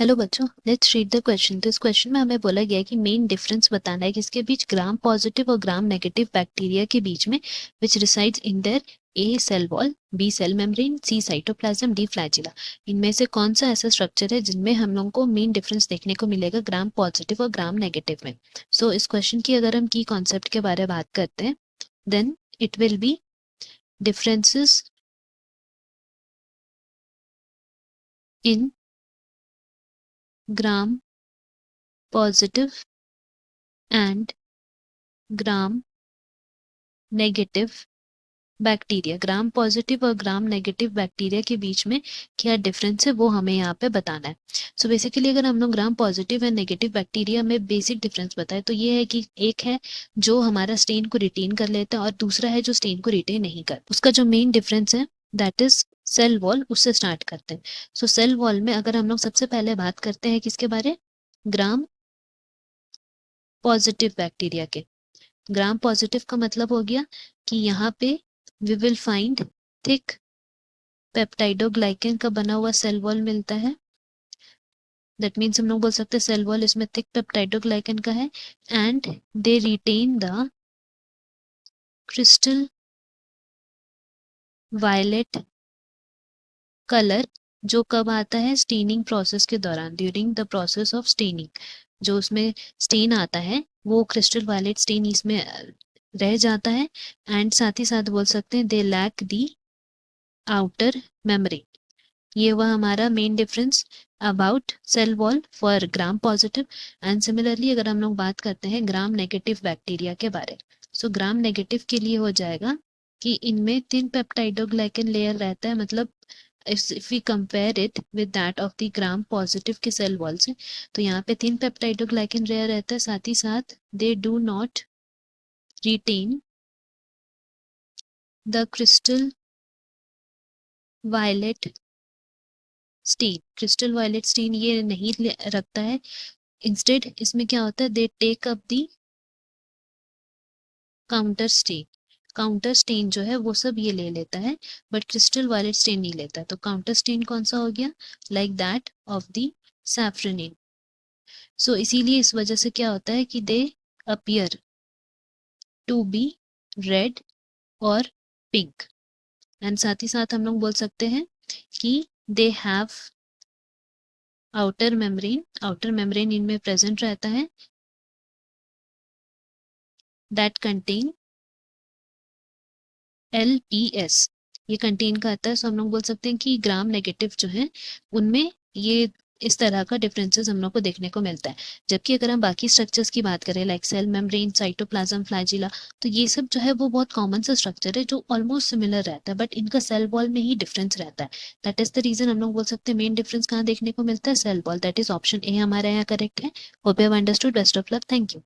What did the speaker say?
Hello बच्चों, let's read the question. तो इस क्वेश्चन में हमें बोला गया है कि मेन डिफरेंस बताना है किसके बीच, ग्राम पॉजिटिव और ग्राम नेगेटिव बैक्टीरिया के बीच में, which resides in there A cell wall, B cell membrane, C cytoplasm, D flagella. इनमें से कौन सा ऐसा स्ट्रक्चर है जिनमें हम लोगों को मेन डिफरेंस देखने को मिलेगा ग्राम पॉजिटिव और ग्राम नेगेटिव में। सो इस क्वेश्चन की अगर हम की कॉन्सेप्ट के बारे में बात करते हैं, then it will be differences in gram positive and gram negative bacteria. Gram positive और ग्राम नेगेटिव बैक्टीरिया के बीच में क्या डिफरेंस है वो हमें यहाँ पे बताना है। सो बेसिकली अगर हम लोग ग्राम पॉजिटिव एंड नेगेटिव बैक्टीरिया में बेसिक डिफरेंस बताए तो ये है कि एक है जो हमारा स्टेन को रिटेन कर लेता है और दूसरा है जो स्टेन को रिटेन नहीं कर। उसका जो मेन डिफरेंस है दैट इज सेल वॉल, उससे स्टार्ट करते हैं। सो सेल वॉल में अगर हम लोग सबसे पहले बात करते हैं किसके बारे, ग्राम पॉजिटिव बैक्टीरिया के। ग्राम पॉजिटिव का मतलब हो गया कि यहाँ पे we will find thick peptidoglycan का बना हुआ सेल वॉल मिलता है। दैट मीन्स हम लोग बोल सकते हैं सेल वॉल इसमें थिक पेप्टाइडोग्लाइकन का है and they retain the crystal violet colour, जो कब आता है, स्टेनिंग प्रोसेस के दौरान, during the process of staining. जो उसमें स्टेन आता है वो क्रिस्टल वायलेट स्टेन इसमें रह जाता है। एंड साथ ही साथ बोल सकते हैं they lack the outer membrane. ये हुआ हमारा main difference about cell wall for gram positive. And similarly अगर हम लोग बात करते हैं ग्राम नेगेटिव बैक्टीरिया के बारे, सो ग्राम नेगेटिव के लिए हो जाएगा कि इनमें 3 पेप्टाइडोग्लाइकन लेयर रहता है। मतलब if we compare it with that of the gram positive के सेल वॉल से, तो यहाँ पे 3 पेप्टाइडोग्लाइकन लेयर रहता है। साथ ही साथ they do not retain the crystal violet stain. Crystal violet stain ये नहीं रखता है। इंस्टेड इसमें क्या होता है, they take up the counter stain. Counter stain जो है वो सब ये ले लेता है, बट क्रिस्टल वायलेट स्टेन नहीं लेता। तो काउंटर स्टेन कौन सा हो गया, like that of the safranin. So इसीलिए इस वजह से क्या होता है कि they appear to be red और पिंक। एंड साथ ही साथ हम लोग बोल सकते हैं कि they have outer membrane. Outer membrane इनमें प्रेजेंट रहता है दैट कंटेन LPS। ये कंटेन का आता है। सो हम लोग बोल सकते हैं कि ग्राम नेगेटिव जो है उनमें ये इस तरह का डिफरेंसेस हम लोग को देखने को मिलता है। जबकि अगर हम बाकी स्ट्रक्चर्स की बात करें like cell membrane, cytoplasm, flagella, तो ये सब जो है वो बहुत कॉमन सा स्ट्रक्चर है जो ऑलमोस्ट सिमिलर रहता है, बट इनका सेल वॉल में ही डिफरेंस रहता है। दैट इज द रीजन हम लोग बोल सकते हैं मेन डिफरेंस कहाँ देखने को मिलता है, cell wall. That is option A हमारे यहाँ करेक्ट है। Hope you have understood. Best of luck. Thank you.